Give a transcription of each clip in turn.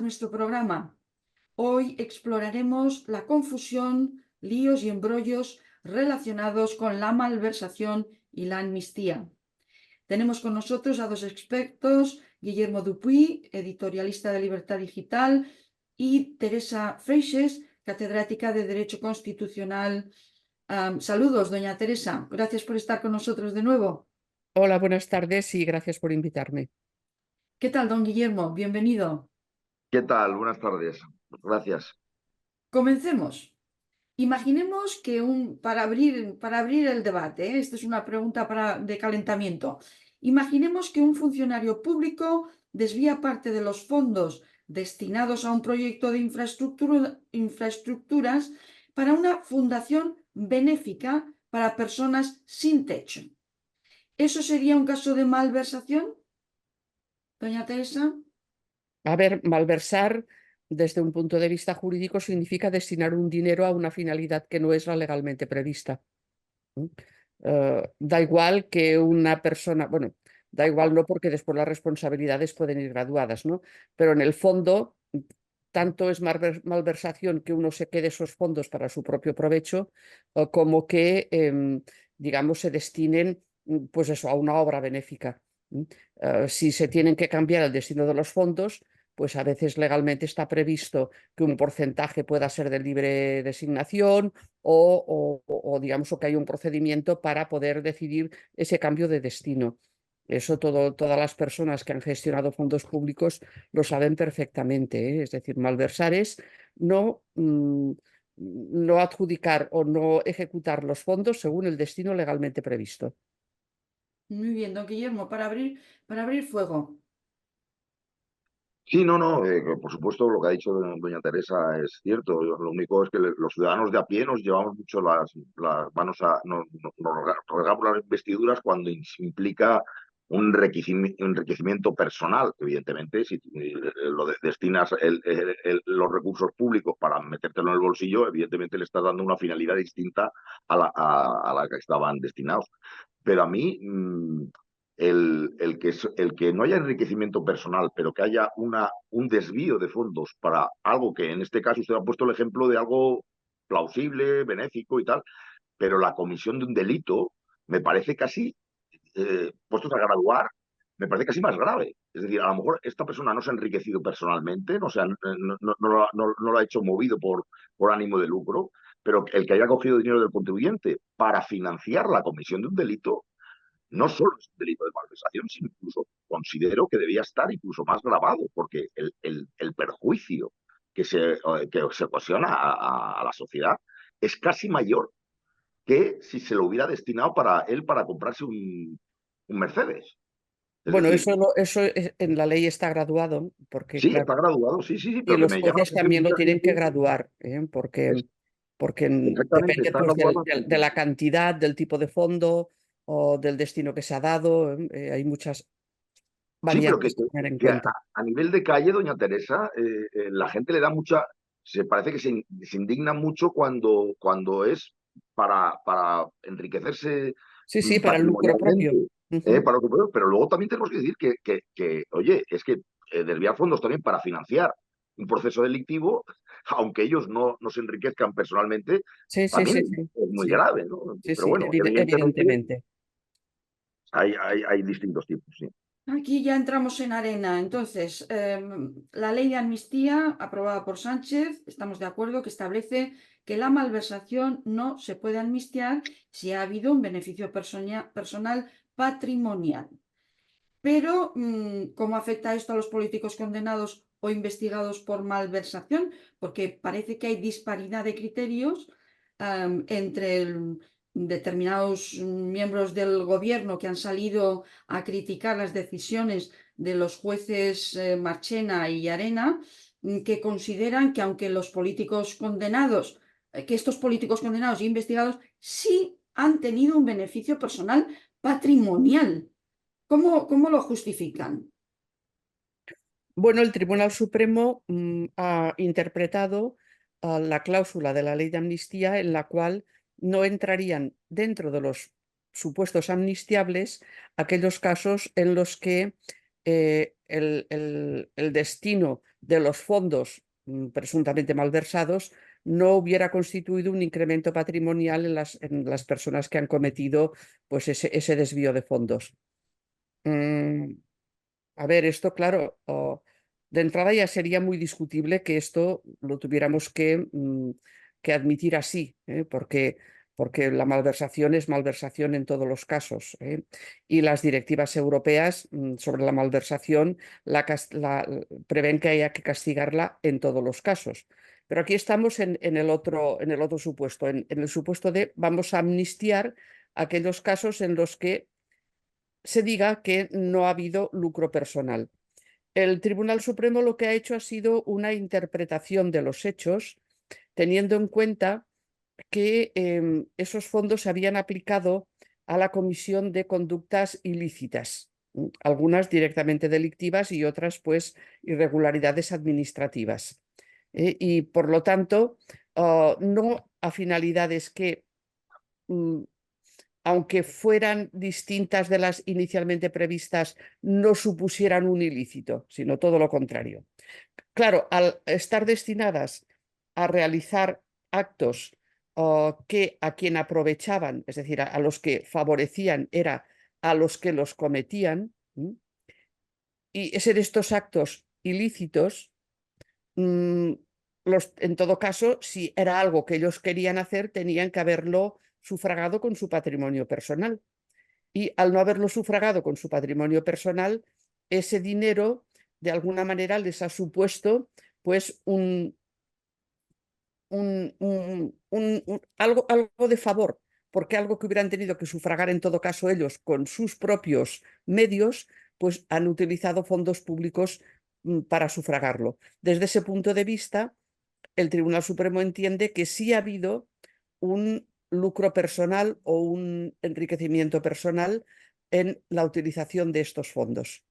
nuestro programa. Hoy exploraremos la confusión, líos y embrollos relacionados con la malversación y la amnistía. Tenemos con nosotros a dos expertos, Guillermo Dupuy, editorialista de Libertad Digital, y Teresa Freixes, catedrática de Derecho Constitucional. Saludos, doña Teresa. Gracias por estar con nosotros de nuevo. Hola, buenas tardes y gracias por invitarme. ¿Qué tal, don Guillermo? Bienvenido. ¿Qué tal? Buenas tardes. Gracias. Comencemos. Imaginemos que para abrir el debate, esta es una pregunta de calentamiento. Imaginemos que un funcionario público desvía parte de los fondos destinados a un proyecto de infraestructuras para una fundación benéfica para personas sin techo. ¿Eso sería un caso de malversación, doña Teresa? A ver, malversar desde un punto de vista jurídico significa destinar un dinero a una finalidad que no es la legalmente prevista. ¿Mm? Da igual que una persona, bueno, da igual no porque después las responsabilidades pueden ir graduadas, ¿no? Pero en el fondo, tanto es malversación que uno se quede esos fondos para su propio provecho, como que, digamos, se destinen, pues eso, a una obra benéfica. Si se tienen que cambiar el destino de los fondos, pues a veces legalmente está previsto que un porcentaje pueda ser de libre designación digamos, o que hay un procedimiento para poder decidir ese cambio de destino. Eso todas las personas que han gestionado fondos públicos lo saben perfectamente, ¿eh? Es decir, malversar es no adjudicar o no ejecutar los fondos según el destino legalmente previsto. Muy bien, don Guillermo, para abrir fuego. Sí, no, por supuesto lo que ha dicho doña Teresa es cierto. Lo único es que los ciudadanos de a pie nos llevamos mucho las manos nos regamos las vestiduras cuando implica un enriquecimiento personal. Evidentemente, si destinas los recursos públicos para metértelo en el bolsillo, evidentemente le estás dando una finalidad distinta a la que estaban destinados. Pero a mí, el que no haya enriquecimiento personal, pero que haya un desvío de fondos para algo que en este caso usted ha puesto el ejemplo de algo plausible, benéfico y tal, pero la comisión de un delito me parece casi, puestos a graduar, me parece casi más grave. Es decir, a lo mejor esta persona no se ha enriquecido personalmente, no lo ha hecho movido por ánimo de lucro, pero el que haya cogido dinero del contribuyente para financiar la comisión de un delito no solo es un delito de malversación, sino incluso considero que debía estar incluso más grabado, porque el perjuicio que se ocasiona a la sociedad es casi mayor que si se lo hubiera destinado para él para comprarse un Mercedes. Es Bueno, decir, en la ley está graduado, porque sí, claro, está graduado, sí, y pero que los me llama la jueces atención también lo mucha tienen que gente. graduar, Es, porque exactamente, depende está pues graduado. de la cantidad, del tipo de fondo o del destino que se ha dado. Hay muchas Sí, pero variables a tener en que cuenta. a nivel de calle, doña Teresa, la gente le da mucha, se parece que se indigna mucho cuando es para enriquecerse Sí, sí, para el lucro propio. patrimonialmente, Ujú. para lo que puede, pero luego también tenemos que decir oye, es que desviar fondos también para financiar un proceso delictivo, aunque ellos no se enriquezcan personalmente, Sí, sí, sí, también sí, es muy sí, grave, ¿no? sí, Pero sí, bueno, evidentemente evidentemente. hay distintos tipos, sí. Aquí ya entramos en arena. Entonces, la ley de amnistía aprobada por Sánchez, estamos de acuerdo que establece que la malversación no se puede amnistiar si ha habido un beneficio personal patrimonial. Pero, ¿cómo afecta esto a los políticos condenados o investigados por malversación? Porque parece que hay disparidad de criterios, entre determinados miembros del gobierno que han salido a criticar las decisiones de los jueces Marchena y Arena, que consideran que aunque los políticos condenados, que estos políticos condenados e investigados sí han tenido un beneficio personal patrimonial. ¿Cómo lo justifican? Bueno, el Tribunal Supremo ha interpretado la cláusula de la ley de amnistía en la cual no entrarían dentro de los supuestos amnistiables aquellos casos en los que el destino de los fondos presuntamente malversados no hubiera constituido un incremento patrimonial en las personas que han cometido pues, ese desvío de fondos. A ver, esto, claro, de entrada ya sería muy discutible que esto lo tuviéramos que admitir así, porque la malversación es malversación en todos los casos, y las directivas europeas sobre la malversación prevén que haya que castigarla en todos los casos. Pero aquí estamos en el otro supuesto, en el supuesto de vamos a amnistiar aquellos casos en los que se diga que no ha habido lucro personal. El Tribunal Supremo lo que ha hecho ha sido una interpretación de los hechos, teniendo en cuenta que esos fondos se habían aplicado a la comisión de conductas ilícitas, algunas directamente delictivas y otras, pues, irregularidades administrativas. Y, por lo tanto, no a finalidades que aunque fueran distintas de las inicialmente previstas, no supusieran un ilícito, sino todo lo contrario. Claro, al estar destinadas a realizar actos que a quien aprovechaban, es decir, a los que favorecían, era a los que los cometían, y ser estos actos ilícitos, en todo caso, si era algo que ellos querían hacer, tenían que haberlo sufragado con su patrimonio personal. Y al no haberlo sufragado con su patrimonio personal, ese dinero de alguna manera les ha supuesto pues algo de favor, porque algo que hubieran tenido que sufragar en todo caso ellos con sus propios medios, pues han utilizado fondos públicos para sufragarlo. Desde ese punto de vista, el Tribunal Supremo entiende que sí ha habido un lucro personal o un enriquecimiento personal en la utilización de estos fondos,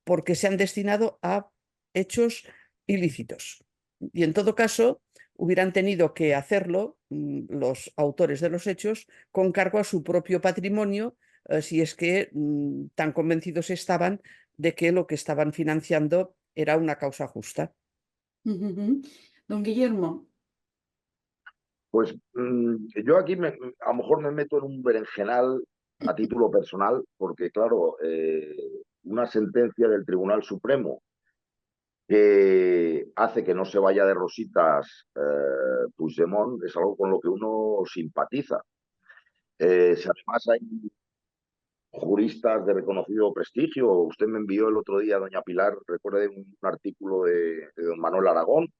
porque se han destinado a hechos ilícitos. Y en todo caso, hubieran tenido que hacerlo los autores de los hechos con cargo a su propio patrimonio, si es que tan convencidos estaban de que lo que estaban financiando era una causa justa. Don Guillermo. Pues yo aquí a lo mejor me meto en un berenjenal a título personal, porque claro, una sentencia del Tribunal Supremo que hace que no se vaya de rositas Puigdemont es algo con lo que uno simpatiza. Si además hay juristas de reconocido prestigio, usted me envió el otro día, doña Pilar, recuerde un artículo de don Manuel Aragón,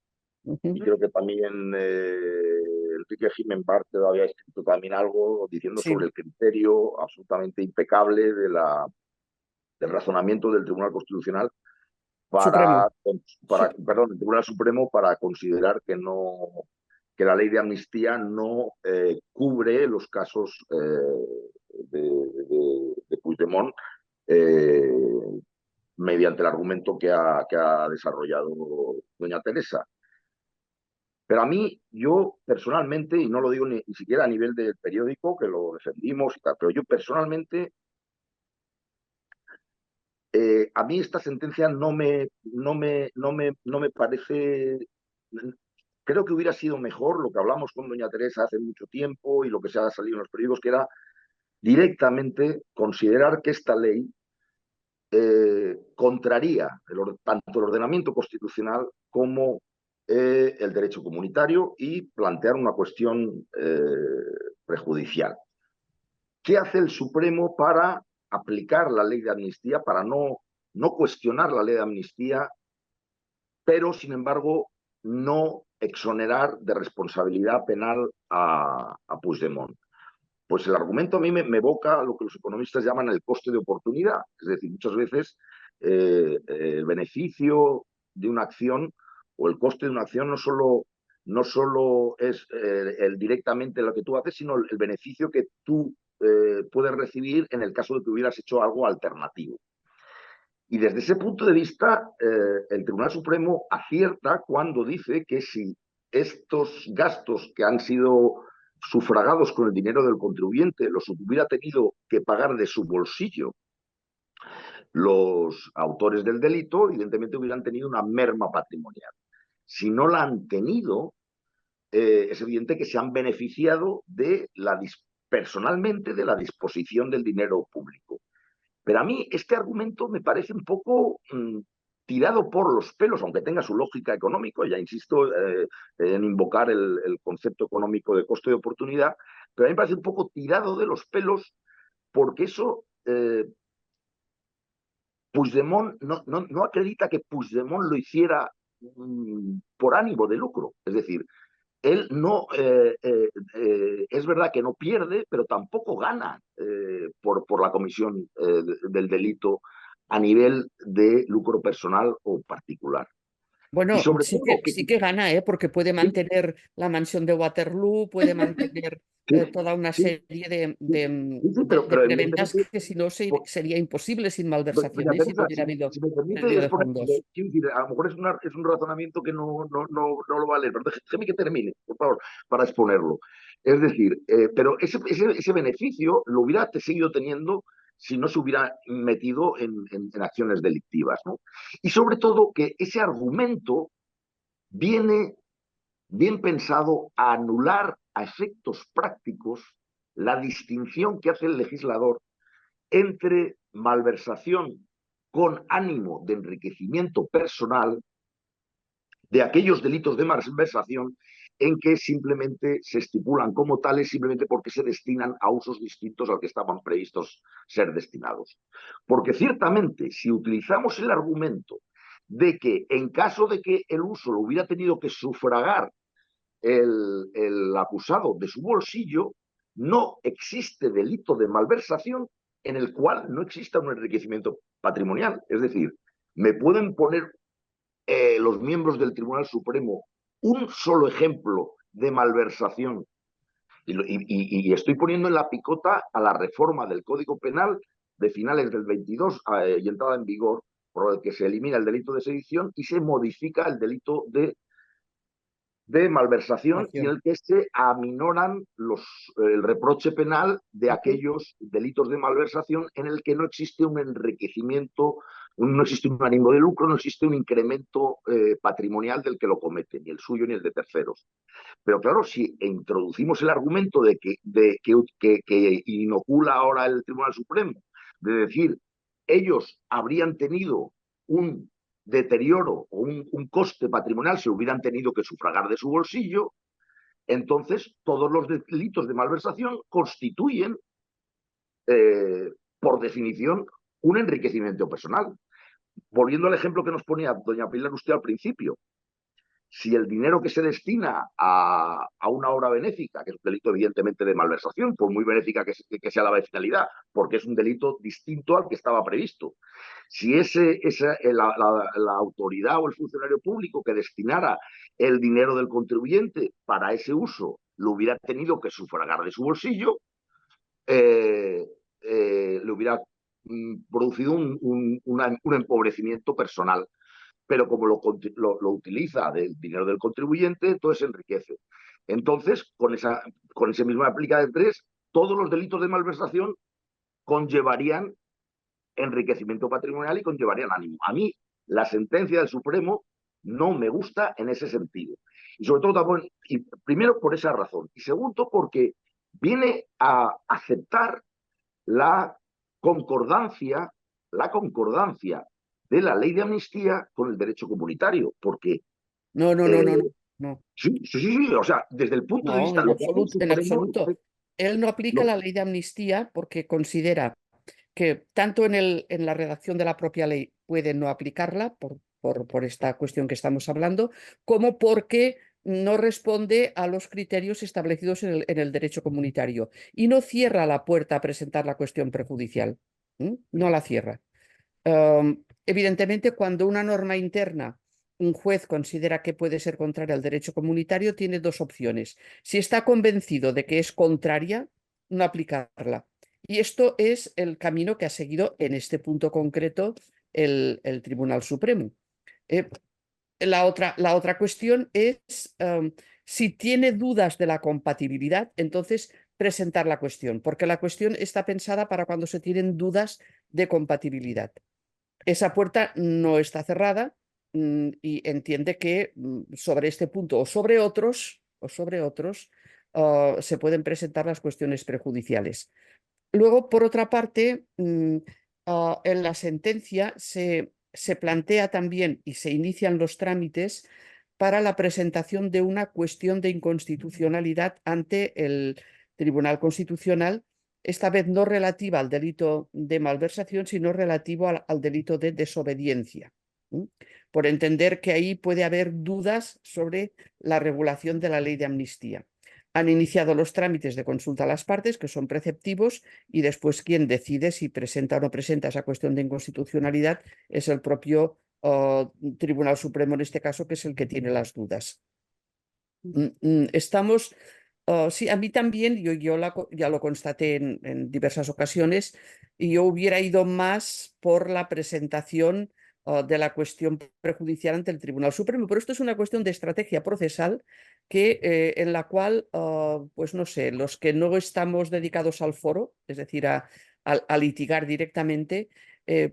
y creo que también Enrique Jiménez Barte había escrito también algo diciendo Sí. sobre el criterio absolutamente impecable del razonamiento del Tribunal Constitucional perdón, el Tribunal Supremo para considerar que la ley de amnistía no cubre los casos de Puigdemont mediante el argumento que ha desarrollado doña Teresa. Pero a mí, yo personalmente, y no lo digo ni siquiera a nivel del periódico, que lo defendimos y tal, pero yo personalmente, a mí esta sentencia no me parece. Creo que hubiera sido mejor lo que hablamos con doña Teresa hace mucho tiempo y lo que se ha salido en los periódicos, que era directamente considerar que esta ley contraría tanto el ordenamiento constitucional como el derecho comunitario y plantear una cuestión prejudicial. ¿Qué hace el Supremo para aplicar la ley de amnistía, para no cuestionar la ley de amnistía, pero sin embargo no exonerar de responsabilidad penal a Puigdemont? Pues el argumento a mí me evoca lo que los economistas llaman el coste de oportunidad. Es decir, muchas veces el beneficio de una acción o el coste de una acción no solo es directamente lo que tú haces, sino el beneficio que tú puedes recibir en el caso de que hubieras hecho algo alternativo. Y desde ese punto de vista, el Tribunal Supremo acierta cuando dice que si estos gastos que han sido sufragados con el dinero del contribuyente los hubiera tenido que pagar de su bolsillo los autores del delito, evidentemente hubieran tenido una merma patrimonial. Si no la han tenido, es evidente que se han beneficiado personalmente de la disposición del dinero público. Pero a mí este argumento me parece un poco tirado por los pelos, aunque tenga su lógica económica, ya insisto en invocar el concepto económico de coste de oportunidad, pero a mí me parece un poco tirado de los pelos porque eso Puigdemont no acredita que Puigdemont lo hiciera por ánimo de lucro. Es decir, él no, es verdad que no pierde, pero tampoco gana por la comisión del delito a nivel de lucro personal o particular. Y Bueno, sobre todo sí que gana, porque puede mantener la mansión de Waterloo, puede mantener sí, toda una sí, serie de pero preventas evidentemente, que si no sería imposible sin doña malversaciones si no Teresa, hubiera habido si me permite, desvío es de por fondos. quiero decir, a lo mejor es un razonamiento que no lo va a leer, pero déjeme que termine, por favor, para exponerlo. Es decir, pero ese beneficio lo hubiera seguido teniendo si no se hubiera metido en acciones delictivas, ¿no? Y sobre todo que ese argumento viene bien pensado a anular a efectos prácticos la distinción que hace el legislador entre malversación con ánimo de enriquecimiento personal de aquellos delitos de malversación en que simplemente se estipulan como tales simplemente porque se destinan a usos distintos al que estaban previstos ser destinados. Porque ciertamente, si utilizamos el argumento de que en caso de que el uso lo hubiera tenido que sufragar el acusado de su bolsillo, no existe delito de malversación en el cual no exista un enriquecimiento patrimonial. Es decir, me pueden poner los miembros del Tribunal Supremo un solo ejemplo de malversación y estoy poniendo en la picota a la reforma del Código Penal de finales del 22 y entrada en vigor, por el que se elimina el delito de sedición y se modifica el delito de malversación y en el que se aminoran el reproche penal de aquellos delitos de malversación en el que no existe un enriquecimiento, no existe un ánimo de lucro, no existe un incremento patrimonial del que lo comete, ni el suyo ni el de terceros. Pero claro, si introducimos el argumento que inocula ahora el Tribunal Supremo, de decir, ellos habrían tenido un deterioro o un coste patrimonial, se hubieran tenido que sufragar de su bolsillo, entonces todos los delitos de malversación constituyen, por definición, un enriquecimiento personal. Volviendo al ejemplo que nos ponía doña Pilar usted al principio, si el dinero que se destina a una obra benéfica, que es un delito evidentemente de malversación, por muy benéfica que sea la finalidad, porque es un delito distinto al que estaba previsto, si la autoridad o el funcionario público que destinara el dinero del contribuyente para ese uso lo hubiera tenido que sufragar de su bolsillo, le hubiera producido un empobrecimiento personal. Pero como lo utiliza del dinero del contribuyente, entonces se enriquece. Entonces, con ese mismo aplica de tres, todos los delitos de malversación conllevarían enriquecimiento patrimonial y conllevarían ánimo. A mí, la sentencia del Supremo no me gusta en ese sentido. Y sobre todo, también, y primero por esa razón. Y segundo, porque viene a aceptar la concordancia de la ley de amnistía con el derecho comunitario, porque No, no, no, no, no, no, sí, o sea, desde el punto de no, vista de lo que hace el en Supremo, absoluto. Él no aplica no, la ley de amnistía porque considera que tanto en la redacción de la propia ley puede no aplicarla por esta cuestión que estamos hablando, como porque no responde a los criterios establecidos en el derecho comunitario y no cierra la puerta a presentar la cuestión prejudicial. No la cierra. Evidentemente, cuando una norma interna, un juez considera que puede ser contraria al derecho comunitario, tiene dos opciones. Si está convencido de que es contraria, no aplicarla. Y esto es el camino que ha seguido en este punto concreto el Tribunal Supremo. La otra cuestión es si tiene dudas de la compatibilidad, entonces presentar la cuestión, porque la cuestión está pensada para cuando se tienen dudas de compatibilidad. esa puerta no está cerrada y entiende que sobre este punto o sobre otros, se pueden presentar las cuestiones prejudiciales. Luego, por otra parte, en la sentencia se plantea también y se inician los trámites para la presentación de una cuestión de inconstitucionalidad ante el Tribunal Constitucional, esta vez no relativa al delito de malversación, sino relativo al delito de desobediencia, por entender que ahí puede haber dudas sobre la regulación de la ley de amnistía. Han iniciado los trámites de consulta a las partes, que son preceptivos, y después quien decide si presenta o no presenta esa cuestión de inconstitucionalidad es el propio Tribunal Supremo, en este caso, que es el que tiene las dudas. Estamos, sí, a mí también, yo ya lo constaté en diversas ocasiones, y yo hubiera ido más por la presentación de la cuestión prejudicial ante el Tribunal Supremo, pero esto es una cuestión de estrategia procesal en la cual, pues no sé, los que no estamos dedicados al foro, es decir, a litigar directamente,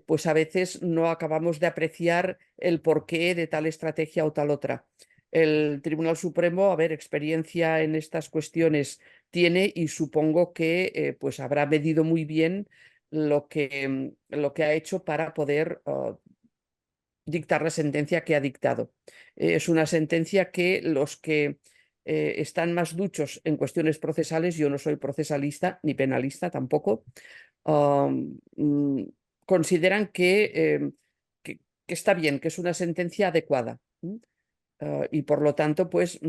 pues a veces no acabamos de apreciar el porqué de tal estrategia o tal otra. El Tribunal Supremo, a ver, experiencia en estas cuestiones tiene y supongo que pues habrá medido muy bien lo que ha hecho para poder dictar la sentencia que ha dictado. Es una sentencia que los que están más duchos en cuestiones procesales, yo no soy procesalista ni penalista tampoco, consideran que está bien, que es una sentencia adecuada. Y por lo tanto, pues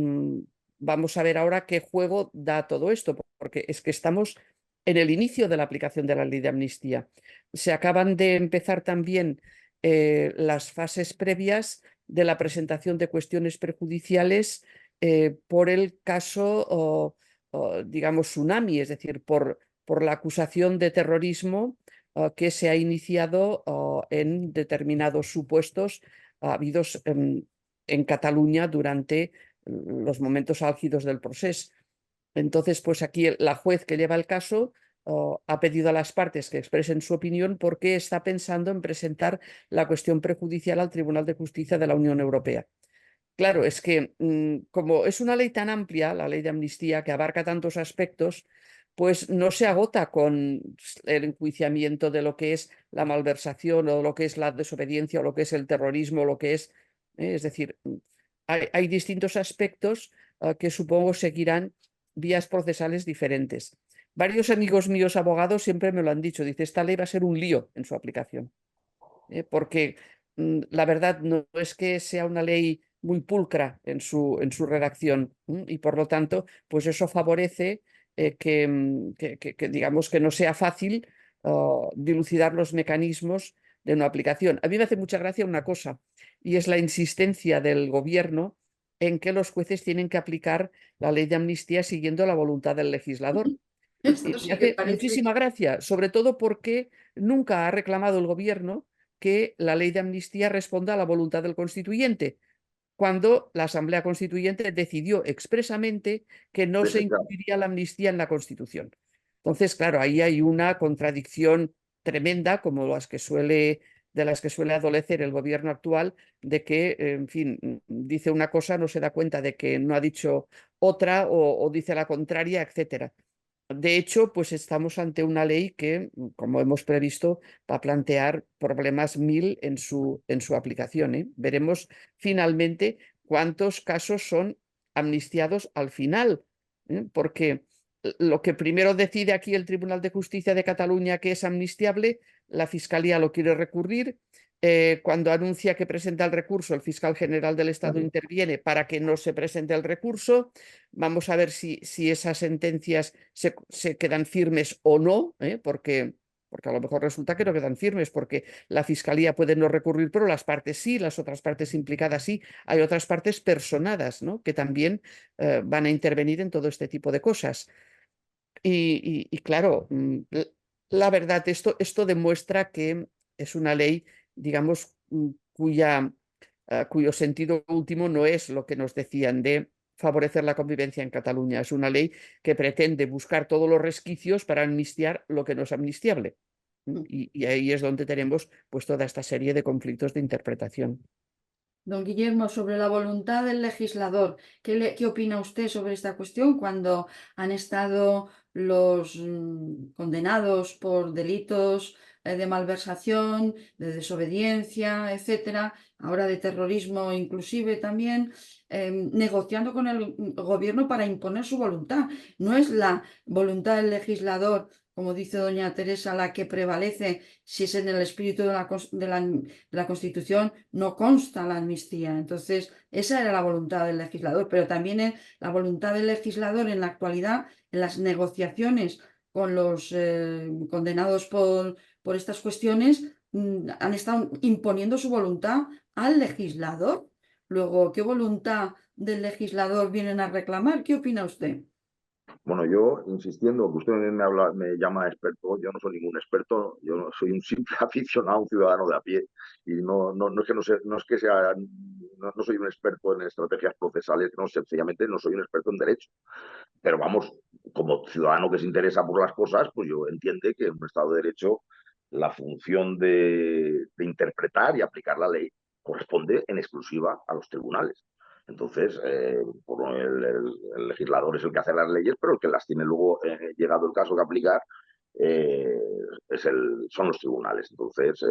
vamos a ver ahora qué juego da todo esto, porque es que estamos en el inicio de la aplicación de la ley de amnistía. Se acaban de empezar también las fases previas de la presentación de cuestiones prejudiciales por el caso, digamos, tsunami, es decir, por la acusación de terrorismo que se ha iniciado en determinados supuestos habidos en Cataluña durante los momentos álgidos del proceso. Entonces, pues aquí la juez que lleva el caso ha pedido a las partes que expresen su opinión porque está pensando en presentar la cuestión prejudicial al Tribunal de Justicia de la Unión Europea. Claro, es que como es una ley tan amplia, la ley de amnistía, que abarca tantos aspectos, pues no se agota con el enjuiciamiento de lo que es la malversación o lo que es la desobediencia o lo que es el terrorismo, lo que es decir, hay distintos aspectos que supongo seguirán vías procesales diferentes. Varios amigos míos abogados siempre me lo han dicho, dice, esta ley va a ser un lío en su aplicación, porque la verdad no es que sea una ley muy pulcra en su redacción y por lo tanto, pues eso favorece que digamos que no sea fácil dilucidar los mecanismos de una aplicación. A mí me hace mucha gracia una cosa y es la insistencia del gobierno en que los jueces tienen que aplicar la ley de amnistía siguiendo la voluntad del legislador. Esto Me sí que hace parece. muchísima gracia, sobre todo porque nunca ha reclamado el gobierno que la ley de amnistía responda a la voluntad del constituyente, cuando la Asamblea Constituyente decidió expresamente que no se incluiría la amnistía en la Constitución. Entonces, claro, ahí hay una contradicción tremenda, como de las que suele adolecer el gobierno actual, de que, en fin, dice una cosa, no se da cuenta de que no ha dicho otra o dice la contraria, etcétera. De hecho, pues estamos ante una ley que, como hemos previsto, va a plantear problemas mil en su aplicación, ¿eh? Veremos finalmente cuántos casos son amnistiados al final, porque lo que primero decide aquí el Tribunal de Justicia de Cataluña que es amnistiable, la Fiscalía lo quiere recurrir. Cuando anuncia que presenta el recurso, el fiscal general del Estado interviene para que no se presente el recurso. Vamos a ver si esas sentencias se quedan firmes o no, porque a lo mejor resulta que no quedan firmes, porque la Fiscalía puede no recurrir, pero las partes sí, las otras partes implicadas sí. Hay otras partes personadas, ¿no?, que también van a intervenir en todo este tipo de cosas. Y claro, la verdad, esto demuestra que es una ley, digamos, cuyo sentido último no es lo que nos decían de favorecer la convivencia en Cataluña. Es una ley que pretende buscar todos los resquicios para amnistiar lo que no es amnistiable. Y ahí es donde tenemos pues toda esta serie de conflictos de interpretación. Don Guillermo, sobre la voluntad del legislador, ¿qué opina usted sobre esta cuestión cuando han estado los condenados por delitos de malversación, de desobediencia, etcétera, ahora de terrorismo inclusive también, negociando con el gobierno para imponer su voluntad? ¿No es la voluntad del legislador, como dice doña Teresa, la que prevalece si es en el espíritu de la Constitución? No consta la amnistía. Entonces, esa era la voluntad del legislador, pero también es la voluntad del legislador en la actualidad, en las negociaciones con los condenados por estas cuestiones, han estado imponiendo su voluntad al legislador. Luego, ¿qué voluntad del legislador vienen a reclamar? ¿Qué opina usted? Bueno, yo insistiendo, que usted me llama experto, yo no soy ningún experto, yo soy un simple aficionado, un ciudadano de a pie, y no es que no es que sea, no soy un experto en estrategias procesales, no, sencillamente no soy un experto en derecho. Pero vamos, como ciudadano que se interesa por las cosas, pues yo entiendo que en un Estado de Derecho la función de interpretar y aplicar la ley corresponde en exclusiva a los tribunales. Entonces, el legislador es el que hace las leyes, pero el que las tiene luego, llegado el caso que aplicar, eh, son los tribunales. Entonces,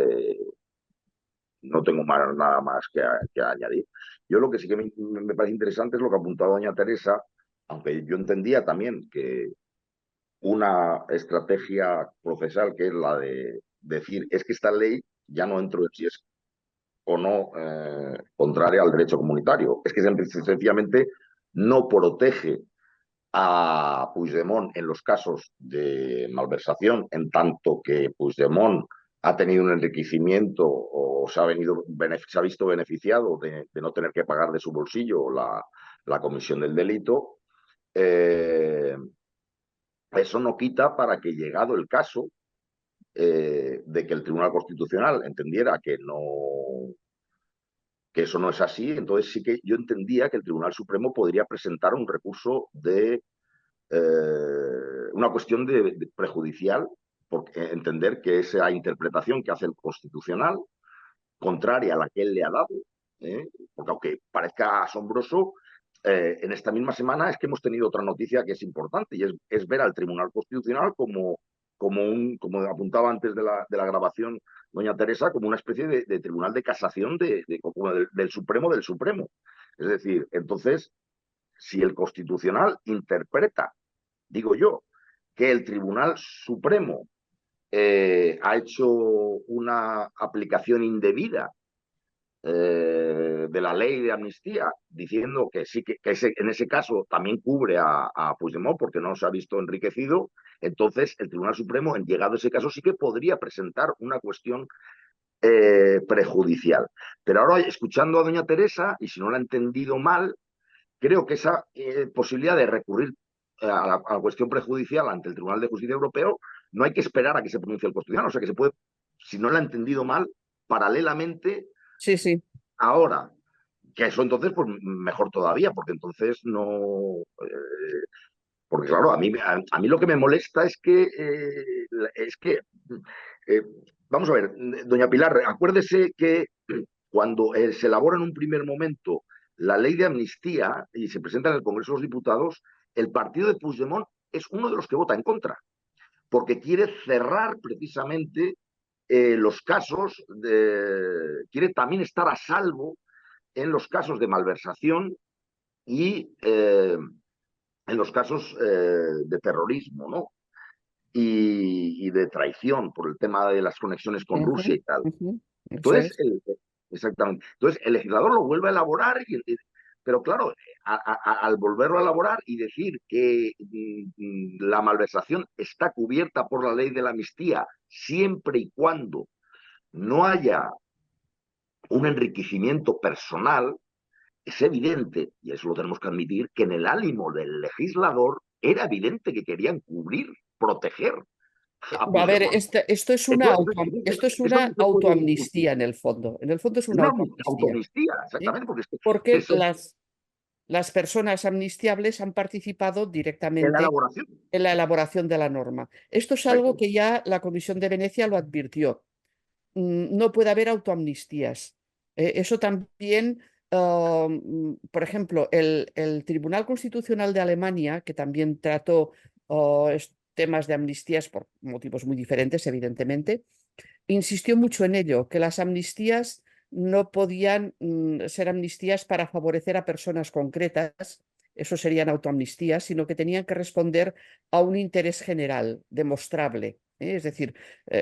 no tengo nada más que añadir. Yo lo que sí que me parece interesante es lo que ha apuntado doña Teresa, aunque yo entendía también que una estrategia procesal, que es la de decir, es que esta ley ya no entro en si es o no contraria al derecho comunitario. Es que sencillamente no protege a Puigdemont en los casos de malversación, en tanto que Puigdemont ha tenido un enriquecimiento o se ha visto beneficiado de no tener que pagar de su bolsillo la comisión del delito. Eso no quita para que, llegado el caso de que el Tribunal Constitucional entendiera que eso no es así, entonces sí que yo entendía que el Tribunal Supremo podría presentar un recurso de una cuestión de prejudicial, porque entender que esa interpretación que hace el Constitucional, contraria a la que él le ha dado, porque aunque parezca asombroso, en esta misma semana es que hemos tenido otra noticia que es importante, y es ver al Tribunal Constitucional como apuntaba antes de la grabación doña Teresa, como una especie de tribunal de casación del Supremo del Supremo. Es decir, entonces, si el Constitucional interpreta, digo yo, que el Tribunal Supremo ha hecho una aplicación indebida de la ley de amnistía, diciendo que sí, que en ese caso también cubre a Puigdemont porque no se ha visto enriquecido, entonces el Tribunal Supremo, en llegado ese caso, sí que podría presentar una cuestión prejudicial. Pero ahora, escuchando a doña Teresa, y si no la he entendido mal, creo que esa posibilidad de recurrir a la cuestión prejudicial ante el Tribunal de Justicia Europeo no hay que esperar a que se pronuncie el Constitucional, o sea que se puede, si no la he entendido mal, paralelamente. Sí, sí. Ahora, que eso entonces, pues mejor todavía, porque entonces no. Porque claro, a mí lo que me molesta es que. Eh, vamos a ver, doña Pilar, acuérdese que cuando se elabora en un primer momento la ley de amnistía y se presenta en el Congreso de los Diputados, el partido de Puigdemont es uno de los que vota en contra, porque quiere cerrar precisamente los casos, quiere también estar a salvo en los casos de malversación y en los casos de terrorismo, ¿no? Y de traición por el tema de las conexiones con Rusia y tal. Eso Entonces, es. exactamente. Entonces, el legislador lo vuelve a elaborar, pero claro, al volverlo a elaborar y decir que la malversación está cubierta por la ley de la amnistía siempre y cuando no haya un enriquecimiento personal, es evidente, y eso lo tenemos que admitir, que en el ánimo del legislador era evidente que querían cubrir, proteger a A ver, Puigdemont. esto es esto es Eso una no se puede discutir. autoamnistía en el fondo. En el fondo es Es una una autoamnistía. autoamnistía, ¿Sí? exactamente, porque es que Porque eso, las personas amnistiables han participado En la directamente elaboración. en la elaboración de la norma. Esto es algo que ya la Comisión de Venecia lo advirtió. No puede haber autoamnistías. Eso también, por ejemplo, el Tribunal Constitucional de Alemania, que también trató temas de amnistías por motivos muy diferentes, evidentemente, insistió mucho en ello, que las amnistías no podían ser amnistías para favorecer a personas concretas, eso serían autoamnistías, sino que tenían que responder a un interés general, demostrable. Es decir,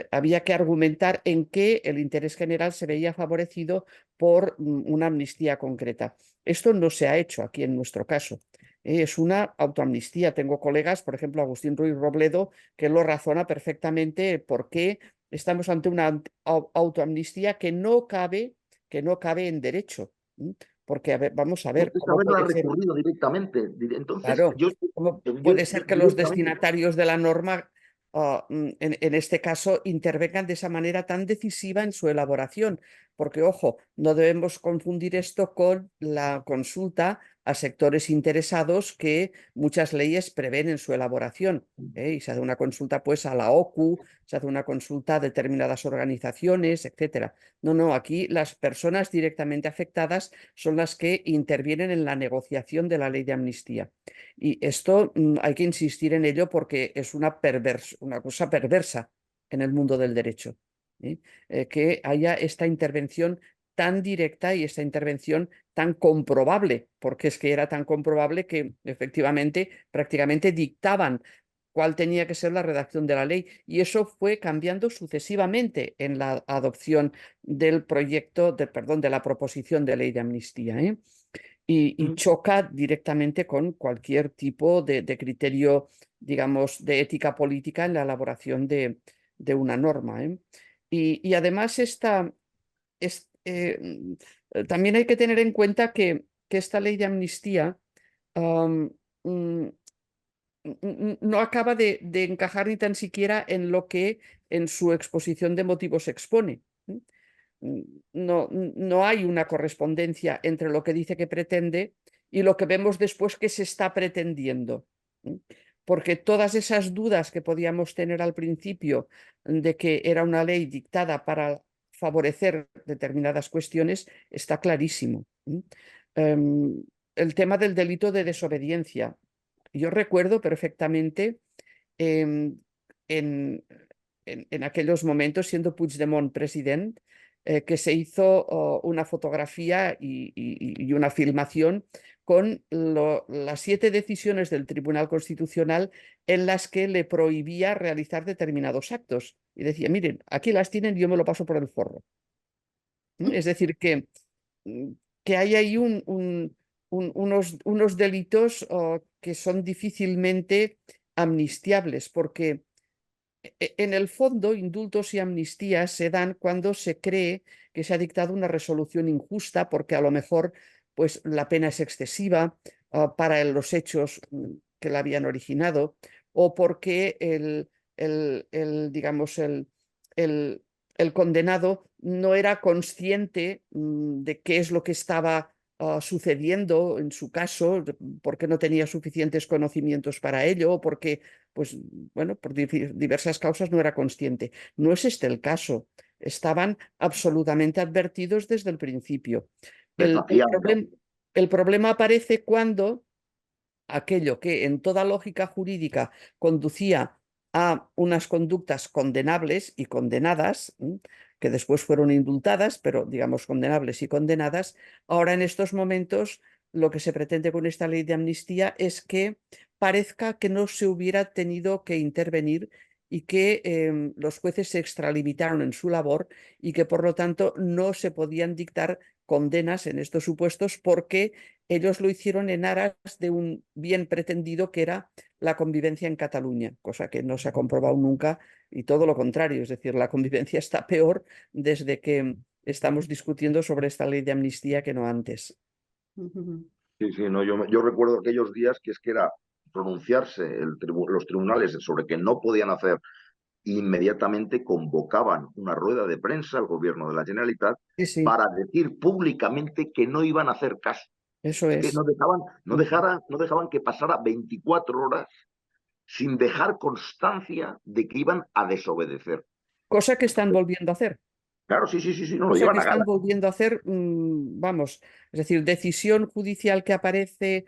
había que argumentar en qué el interés general se veía favorecido por una amnistía concreta. Esto no se ha hecho aquí en nuestro caso. Es una autoamnistía. Tengo colegas, por ejemplo, Agustín Ruiz Robledo, que lo razona perfectamente por qué estamos ante una autoamnistía que no cabe en derecho. Porque, vamos a ver, Usted ¿cómo haberla puede ser? recurrido directamente. Entonces, Claro, ¿cómo yo puede ser que los directamente. destinatarios de la norma, en este caso, intervengan de esa manera tan decisiva en su elaboración? Porque, ojo, no debemos confundir esto con la consulta a sectores interesados que muchas leyes prevén en su elaboración. Y se hace una consulta pues a la OCU, se hace una consulta a determinadas organizaciones, etcétera. No, aquí las personas directamente afectadas son las que intervienen en la negociación de la ley de amnistía. Y esto hay que insistir en ello porque es una cosa perversa en el mundo del derecho, que haya esta intervención tan directa y esta intervención tan comprobable, porque es que era tan comprobable que efectivamente prácticamente dictaban cuál tenía que ser la redacción de la ley. Y eso fue cambiando sucesivamente en la adopción del proyecto, perdón, de la proposición de ley de amnistía. Y choca directamente con cualquier tipo de criterio, digamos, de ética política en la elaboración de una norma. Y además también hay que tener en cuenta que esta ley de amnistía mm, no acaba de encajar ni tan siquiera en lo que en su exposición de motivos expone. No hay una correspondencia entre lo que dice que pretende y lo que vemos después que se está pretendiendo. Porque todas esas dudas que podíamos tener al principio de que era una ley dictada para favorecer determinadas cuestiones está clarísimo. El tema del delito de desobediencia. Yo recuerdo perfectamente em, en aquellos momentos, siendo Puigdemont presidente, que se hizo una fotografía y una filmación con las 7 decisiones del Tribunal Constitucional en las que le prohibía realizar determinados actos. Y decía, miren, aquí las tienen y yo me lo paso por el forro. Es decir, que hay ahí unos delitos que son difícilmente amnistiables, porque en el fondo, indultos y amnistías se dan cuando se cree que se ha dictado una resolución injusta porque a lo mejor pues, la pena es excesiva para los hechos que la habían originado o porque digamos, el, el condenado no era consciente de qué es lo que estaba sucediendo en su caso, porque no tenía suficientes conocimientos para ello o porque pues bueno, por diversas causas no era consciente. No es este el caso. Estaban absolutamente advertidos desde el principio. Desafiando. El problema aparece cuando aquello que en toda lógica jurídica conducía a unas conductas condenables y condenadas, que después fueron indultadas, pero digamos condenables y condenadas, ahora en estos momentos lo que se pretende con esta ley de amnistía es que parezca que no se hubiera tenido que intervenir y que los jueces se extralimitaron en su labor y que por lo tanto no se podían dictar condenas en estos supuestos porque ellos lo hicieron en aras de un bien pretendido que era la convivencia en Cataluña, cosa que no se ha comprobado nunca y todo lo contrario, es decir, la convivencia está peor desde que estamos discutiendo sobre esta ley de amnistía que no antes. Sí, no, yo recuerdo aquellos días que es que era pronunciarse los tribunales sobre que no podían hacer, inmediatamente convocaban una rueda de prensa al gobierno de la Generalitat Sí, sí, para decir públicamente que no iban a hacer caso. Eso Es que es. no dejaban que pasara 24 horas sin dejar constancia de que iban a desobedecer. Cosa que están volviendo a hacer. Claro, sí, sí, sí, sí, no lo Cosa que llevan a están gala. volviendo a hacer, vamos, es decir, decisión judicial que aparece,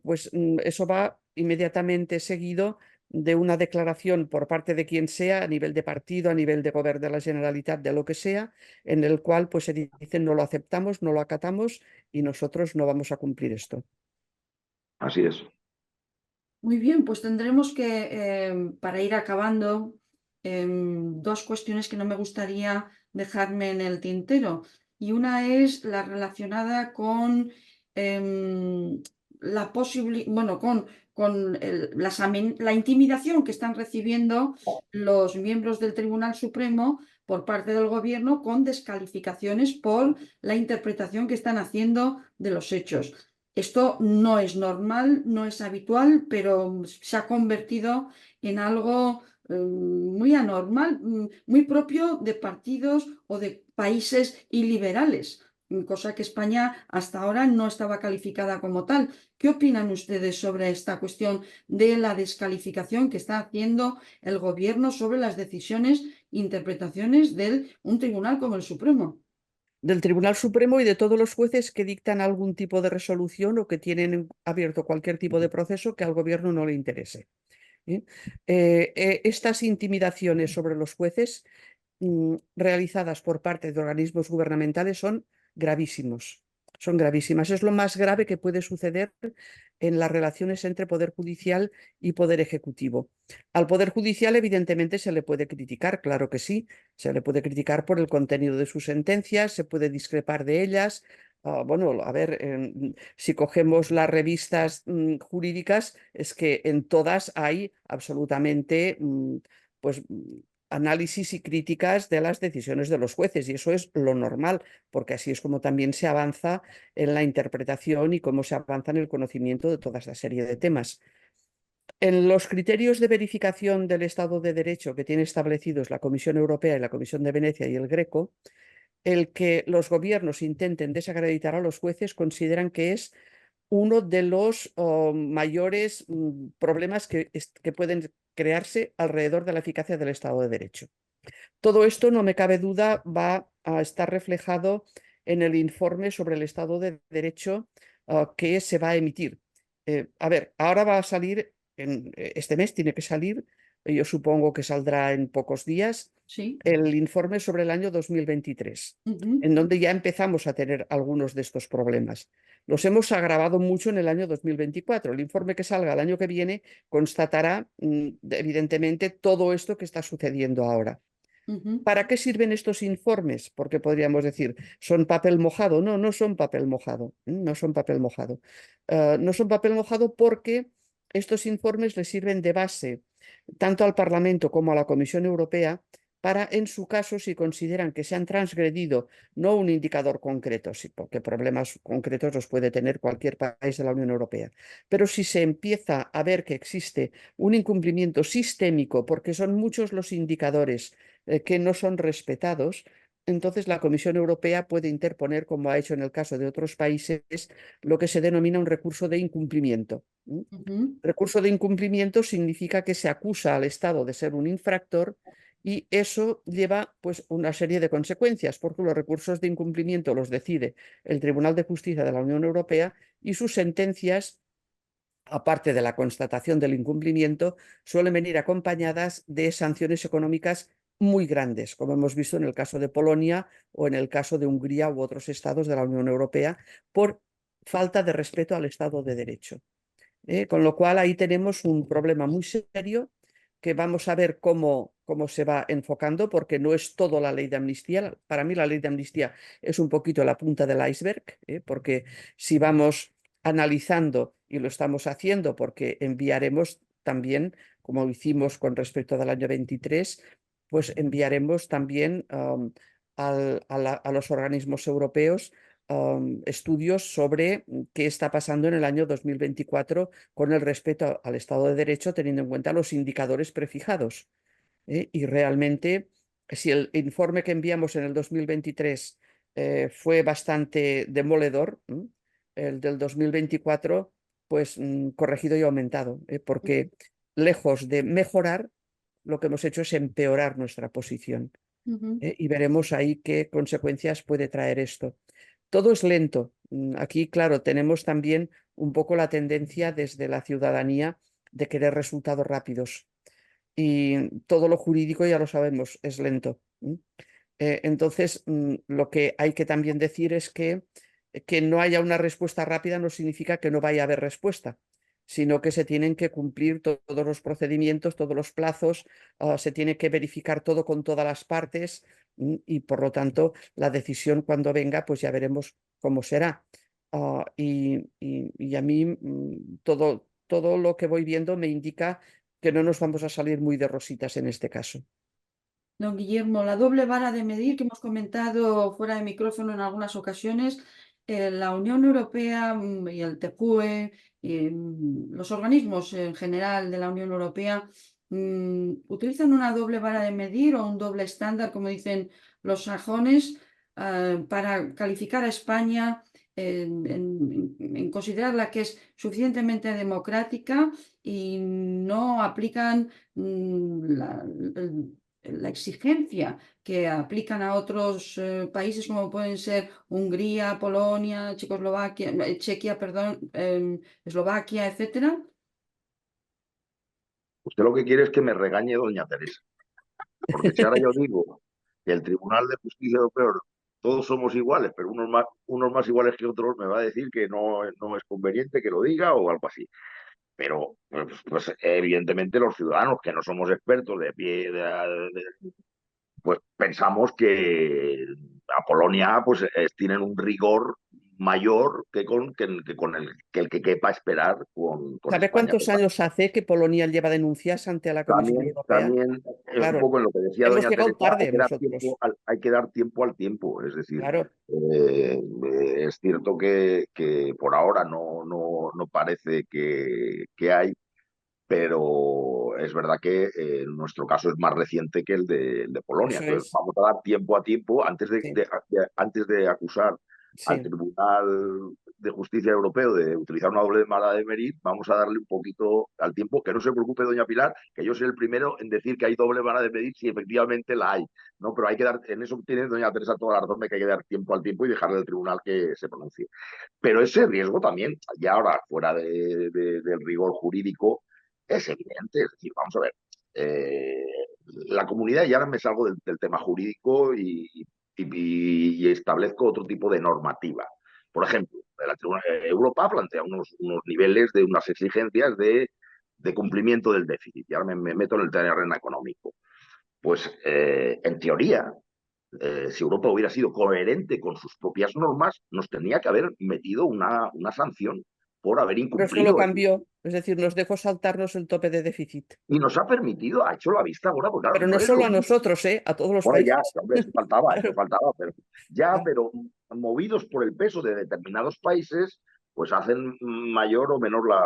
pues eso va inmediatamente seguido de una declaración por parte de quien sea, a nivel de partido, a nivel de gobierno de la Generalitat, de lo que sea, en el cual pues se dice no lo aceptamos, no lo acatamos y nosotros no vamos a cumplir esto. Así es. Muy bien, pues tendremos que, para ir acabando, dos cuestiones que no me gustaría dejarme en el tintero. Y una es la relacionada con la bueno, con la intimidación que están recibiendo los miembros del Tribunal Supremo por parte del gobierno con descalificaciones por la interpretación que están haciendo de los hechos. Esto no es normal, no es habitual, pero se ha convertido en algo muy anormal, muy propio de partidos o de países iliberales, cosa que España hasta ahora no estaba calificada como tal. ¿Qué opinan ustedes sobre esta cuestión de la descalificación que está haciendo el gobierno sobre las decisiones e interpretaciones de un tribunal como el Supremo? Del Tribunal Supremo y de todos los jueces que dictan algún tipo de resolución o que tienen abierto cualquier tipo de proceso que al gobierno no le interese. ¿Eh? Estas intimidaciones sobre los jueces realizadas por parte de organismos gubernamentales son gravísimos. Son gravísimas. Es lo más grave que puede suceder en las relaciones entre Poder Judicial y Poder Ejecutivo. Al Poder Judicial, evidentemente, se le puede criticar, claro que sí. Se le puede criticar por el contenido de sus sentencias, se puede discrepar de ellas. Bueno, a ver, si cogemos las revistas jurídicas, es que en todas hay absolutamente pues análisis y críticas de las decisiones de los jueces, y eso es lo normal, porque así es como también se avanza en la interpretación y cómo se avanza en el conocimiento de toda esta serie de temas. En los criterios de verificación del Estado de Derecho que tiene establecidos la Comisión Europea y la Comisión de Venecia y el Greco, el que los gobiernos intenten desacreditar a los jueces consideran que es uno de los mayores problemas que pueden crearse alrededor de la eficacia del Estado de Derecho. Todo esto, no me cabe duda, va a estar reflejado en el informe sobre el Estado de Derecho que se va a emitir. A ver, ahora va a salir, este mes tiene que salir, yo supongo que saldrá en pocos días, Sí. el informe sobre el año 2023, Ujú. en donde ya empezamos a tener algunos de estos problemas. Los hemos agravado mucho en el año 2024. El informe que salga el año que viene constatará, evidentemente, todo esto que está sucediendo ahora. Ujú. ¿Para qué sirven estos informes? Porque podríamos decir, ¿son papel mojado? No, no son papel mojado. No son papel mojado. No son papel mojado porque estos informes le sirven de base tanto al Parlamento como a la Comisión Europea para, en su caso, si consideran que se han transgredido no un indicador concreto, sí, porque problemas concretos los puede tener cualquier país de la Unión Europea, pero si se empieza a ver que existe un incumplimiento sistémico, porque son muchos los indicadores que no son respetados, entonces la Comisión Europea puede interponer, como ha hecho en el caso de otros países, lo que se denomina un recurso de incumplimiento. Ujú. Recurso de incumplimiento significa que se acusa al Estado de ser un infractor y eso lleva pues una serie de consecuencias, porque los recursos de incumplimiento los decide el Tribunal de Justicia de la Unión Europea y sus sentencias, aparte de la constatación del incumplimiento, suelen venir acompañadas de sanciones económicas muy grandes, como hemos visto en el caso de Polonia o en el caso de Hungría u otros estados de la Unión Europea, por falta de respeto al Estado de Derecho. Con lo cual ahí tenemos un problema muy serio que vamos a ver cómo se va enfocando, porque no es todo la ley de amnistía. Para mí la ley de amnistía es un poquito la punta del iceberg, porque si vamos analizando, y lo estamos haciendo porque enviaremos también, como hicimos con respecto al año 23, pues enviaremos también a los organismos europeos estudios sobre qué está pasando en el año 2024 con el respeto al Estado de Derecho, teniendo en cuenta los indicadores prefijados. Y realmente, si el informe que enviamos en el 2023 fue bastante demoledor, el del 2024, pues corregido y aumentado, porque lejos de mejorar, lo que hemos hecho es empeorar nuestra posición. Y veremos ahí qué consecuencias puede traer esto. Todo es lento. Aquí, claro, tenemos también un poco la tendencia desde la ciudadanía de querer resultados rápidos. Y todo lo jurídico, ya lo sabemos, es lento. Entonces, lo que hay que también decir es que no haya una respuesta rápida no significa que no vaya a haber respuesta, sino que se tienen que cumplir todos los procedimientos, todos los plazos, se tiene que verificar todo con todas las partes y, por lo tanto, la decisión cuando venga, pues ya veremos cómo será. Y a mí todo lo que voy viendo me indica que no nos vamos a salir muy de rositas en este caso. Don Guillermo, la doble vara de medir que hemos comentado fuera de micrófono en algunas ocasiones, la Unión Europea y el TCUE y los organismos en general de la Unión Europea utilizan una doble vara de medir o un doble estándar, como dicen los sajones, para calificar a España en considerarla que es suficientemente democrática y no aplican la exigencia que aplican a otros países como pueden ser Hungría, Polonia, Checoslovaquia, Chequia, perdón, Eslovaquia, etcétera. Usted lo que quiere es que me regañe doña Teresa, porque si ahora yo digo que el Tribunal de Justicia Europeo todos somos iguales, pero unos más iguales que otros, me va a decir que no es conveniente que lo diga o algo así. Pero, pues, evidentemente los ciudadanos que no somos expertos de pie, pues pensamos que a Polonia pues tienen un rigor mayor que el que quepa esperar con ¿Sabe España. cuántos años hace que Polonia lleva denuncias ante la Comisión Europea? También un Claro, poco en lo que decía hemos doña llegado Teresa, tarde nosotros. hay que dar tiempo al tiempo. Es decir, Claro, es cierto que por ahora no parece que hay, pero es verdad que nuestro caso es más reciente que el de Polonia. eso Entonces, es. vamos a dar tiempo a tiempo Sí, antes de acusar al sí. Tribunal de Justicia Europeo de utilizar una doble vara de medir, vamos a darle un poquito al tiempo. Que no se preocupe, doña Pilar, que yo soy el primero en decir que hay doble vara de medir si efectivamente la hay. ¿No? Pero hay que dar, en eso tiene doña Teresa toda la razón de que hay que dar tiempo al tiempo y dejarle al tribunal que se pronuncie. Pero ese riesgo también, ya ahora fuera del rigor jurídico, es evidente. Es decir, vamos a ver, eh, la comunidad, y ahora me salgo del tema jurídico y establezco otro tipo de normativa. Por ejemplo, Europa plantea unos niveles de unas exigencias de cumplimiento del déficit. Y ahora me meto en el terreno económico. Pues, en teoría, si Europa hubiera sido coherente con sus propias normas, nos tenía que haber metido una sanción por haber Pero es que lo incumplido. cambió, es decir, nos dejó saltarnos el tope de déficit. Y nos ha permitido, ha hecho la vista gorda, porque claro, Pero no no es lo solo a mismo. nosotros, a todos los Bueno, ya, países. hombre, eso Claro, faltaba, pero ya, claro. pero movidos por el peso de determinados países, pues hacen mayor o menor la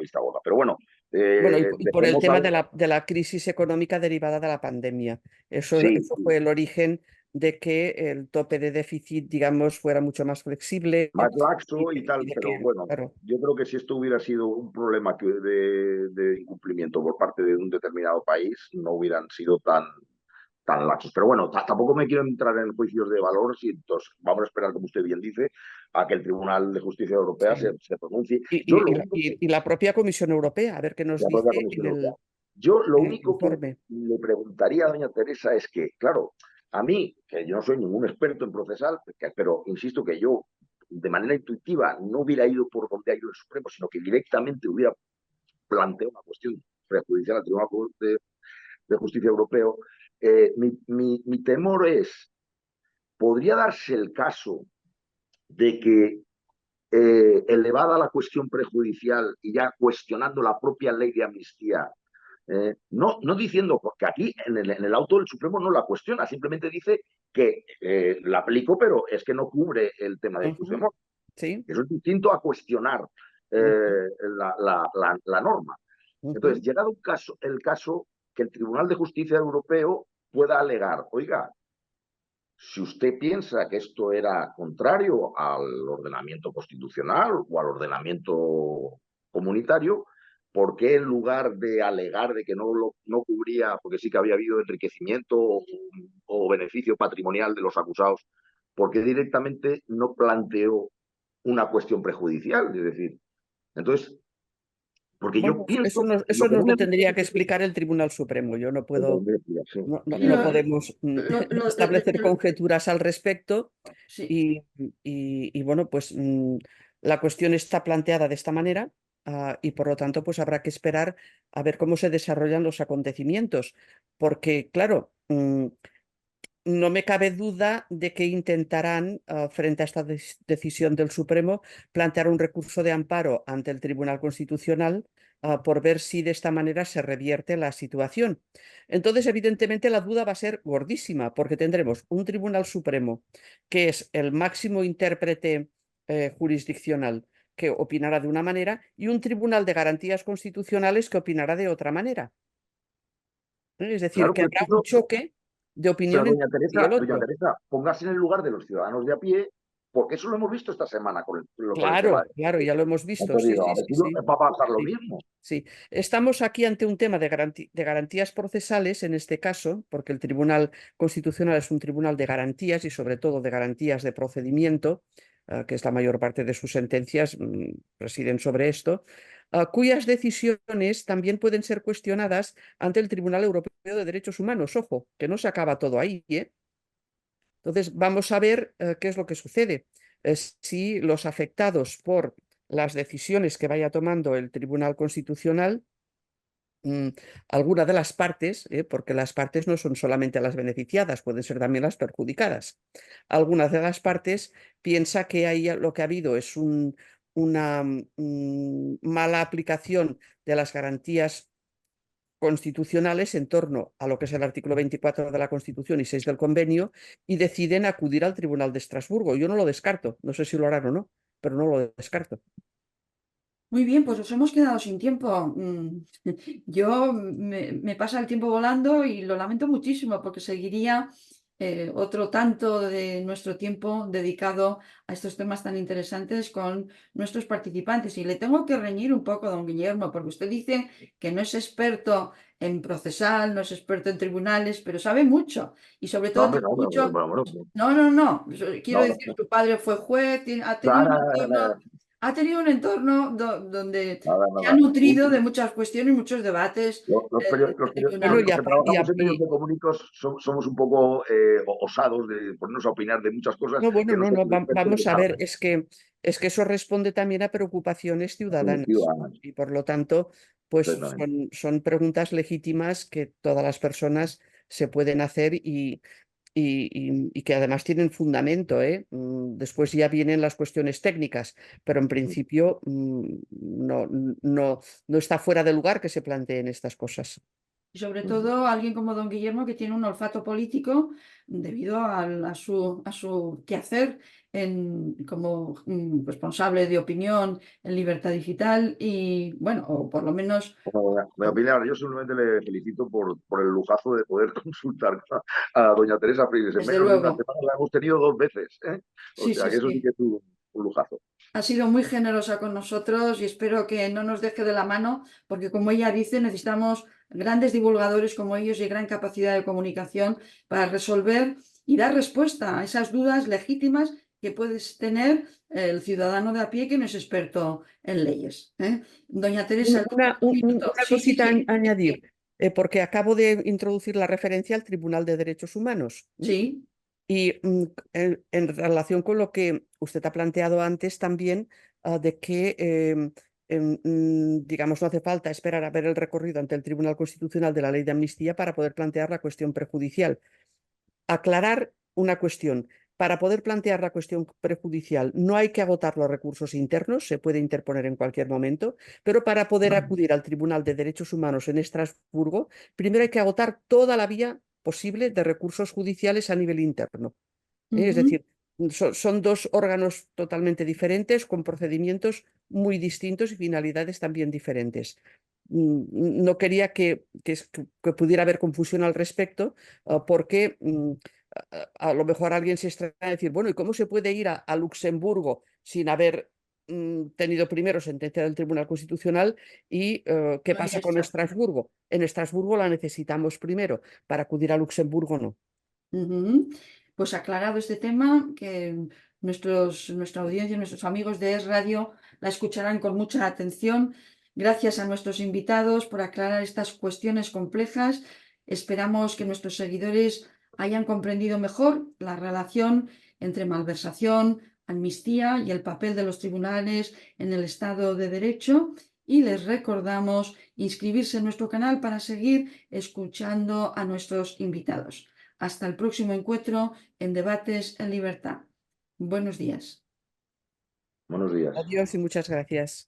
vista gorda. Pero bueno, Bueno, y por el dejemos tema algo. de la crisis económica derivada de la pandemia. Sí, Eso sí, fue el origen de que el tope de déficit, digamos, fuera mucho más flexible más laxo y y tal, de pero que, bueno, claro, yo creo que si esto hubiera sido un problema de incumplimiento por parte de un determinado país, no hubieran sido tan laxos. Pero bueno, tampoco me quiero entrar en juicios de valor, si entonces vamos a esperar, como usted bien dice, a que el Tribunal de Justicia Europea sí. se pronuncie. Yo lo único Y la propia Comisión Europea, a ver qué nos la propia dice Comisión Europea. Yo lo en el único que informe. le preguntaría a doña Teresa es que, claro, a mí, que yo no soy ningún experto en procesal, pero insisto que yo de manera intuitiva no hubiera ido por donde ha ido el Supremo, sino que directamente hubiera planteado una cuestión prejudicial al Tribunal de Justicia Europeo. Mi temor es, podría darse el caso de que elevada la cuestión prejudicial y ya cuestionando la propia ley de amnistía, no diciendo, porque aquí en el auto del Supremo no la cuestiona, simplemente dice que la aplico, pero es que no cubre el tema de Ujú, Puigdemont. sí, Eso es distinto a cuestionar ujú, la norma. Entonces, ujú. llegado el caso que el Tribunal de Justicia Europeo pueda alegar, oiga, si usted piensa que esto era contrario al ordenamiento constitucional o al ordenamiento comunitario, ¿por qué en lugar de alegar de que no cubría, porque sí que había habido enriquecimiento o beneficio patrimonial de los acusados, por qué directamente no planteó una cuestión prejudicial? Es decir, entonces, porque yo Bueno, pienso, eso lo que no nos me lo gusta tendría que explicar el Tribunal Supremo. Yo no puedo, sí, no Lo- podemos establecer lo- conjeturas al respecto sí. y bueno, pues la cuestión está planteada de esta manera, y por lo tanto pues habrá que esperar a ver cómo se desarrollan los acontecimientos, porque claro, no me cabe duda de que intentarán, frente a esta decisión del Supremo, plantear un recurso de amparo ante el Tribunal Constitucional, por ver si de esta manera se revierte la situación. Entonces, evidentemente, la duda va a ser gordísima, porque tendremos un Tribunal Supremo que es el máximo intérprete jurisdiccional, que opinará de una manera, y un Tribunal de Garantías Constitucionales que opinará de otra manera. Es decir, claro, que habrá un choque de pero opinión entre uno y el Doña otro. Teresa, póngase en el lugar de los ciudadanos de a pie, porque eso lo hemos visto esta semana con el tema Claro, de... claro, ya lo hemos visto. Sí, Entonces digo, sí, a ver sí, si sí, va a pasar lo sí, mismo. sí. Estamos aquí ante un tema de garantías procesales, en este caso, porque el Tribunal Constitucional es un tribunal de garantías y sobre todo de garantías de procedimiento, que es la mayor parte de sus sentencias, residen sobre esto, cuyas decisiones también pueden ser cuestionadas ante el Tribunal Europeo de Derechos Humanos. Ojo, que no se acaba todo ahí, ¿eh? Entonces, vamos a ver qué es lo que sucede. Si los afectados por las decisiones que vaya tomando el Tribunal Constitucional, mm, alguna de las partes, porque las partes no son solamente las beneficiadas, pueden ser también las perjudicadas, algunas de las partes piensa que ahí lo que ha habido es una mala aplicación de las garantías constitucionales en torno a lo que es el artículo 24 de la Constitución y 6 del convenio, y deciden acudir al Tribunal de Estrasburgo. Yo no lo descarto, no sé si lo harán o no, pero no lo descarto. Muy bien, pues nos hemos quedado sin tiempo. Yo me pasa el tiempo volando y lo lamento muchísimo porque seguiría otro tanto de nuestro tiempo dedicado a estos temas tan interesantes con nuestros participantes. Y le tengo que reñir un poco, don Guillermo, porque usted dice que no es experto en procesal, no es experto en tribunales, pero sabe mucho. Y sobre No, todo hombre, tiene no, mucho... bueno, No, no, no. Quiero no, no, decir, tu padre fue juez, ha tenido un nada, entorno, ha tenido un entorno donde nada, se ha nada. nutrido de muchas cuestiones, muchos debates Bueno, Los que trabajamos en medios de comunicación somos un poco osados de ponernos a opinar de muchas cosas no, bueno, que no no, no, somos expertos de vamos a ver, saber. es que eso responde también a preocupaciones ciudadanas y por lo tanto, pues son preguntas legítimas que todas las personas se pueden hacer y que además tienen fundamento, ¿eh? Después ya vienen las cuestiones técnicas, pero en principio no está fuera de lugar que se planteen estas cosas. y sobre todo alguien como don Guillermo que tiene un olfato político debido a su quehacer como responsable de opinión en Libertad Digital y bueno, o por lo menos, Doña Pilar, yo simplemente le felicito por el lujazo de poder consultar a doña Teresa Freites. En desde menos de una luego, semana la hemos tenido 2 veces, ¿eh? O sí, sea sí, que eso sí sí. que es un lujazo. Ha sido muy generosa con nosotros y espero que no nos deje de la mano, porque como ella dice, necesitamos grandes divulgadores como ellos y gran capacidad de comunicación para resolver y dar respuesta a esas dudas legítimas que puede tener el ciudadano de a pie que no es experto en leyes. ¿Eh? Doña Teresa, el último minuto. Una Sí, sí, cosita sí. a añadir, porque acabo de introducir la referencia al Tribunal de Derechos Humanos. Sí, Y en relación con lo que usted ha planteado antes también, de que, digamos, no hace falta esperar a ver el recorrido ante el Tribunal Constitucional de la Ley de Amnistía para poder plantear la cuestión prejudicial. Aclarar una cuestión. Para poder plantear la cuestión prejudicial no hay que agotar los recursos internos, se puede interponer en cualquier momento, pero para poder acudir al Tribunal de Derechos Humanos en Estrasburgo, primero hay que agotar toda la vía posible de recursos judiciales a nivel interno. Es ujú. decir, son dos órganos totalmente diferentes, con procedimientos muy distintos y finalidades también diferentes. No quería que pudiera haber confusión al respecto, porque a lo mejor alguien se extraña a decir, bueno, ¿y cómo se puede ir a Luxemburgo sin haber tenido primero sentencia del Tribunal Constitucional? ¿Y qué Ahí pasa con está. Estrasburgo? En Estrasburgo la necesitamos primero, para acudir a Luxemburgo no. Ujú. Pues aclarado este tema, que nuestra audiencia, nuestros amigos de Es Radio la escucharán con mucha atención. Gracias a nuestros invitados por aclarar estas cuestiones complejas. Esperamos que nuestros seguidores hayan comprendido mejor la relación entre malversación, amnistía y el papel de los tribunales en el Estado de Derecho. Y les recordamos inscribirse en nuestro canal para seguir escuchando a nuestros invitados. Hasta el próximo encuentro en Debates en Libertad. Buenos días. Buenos días. Adiós y muchas gracias.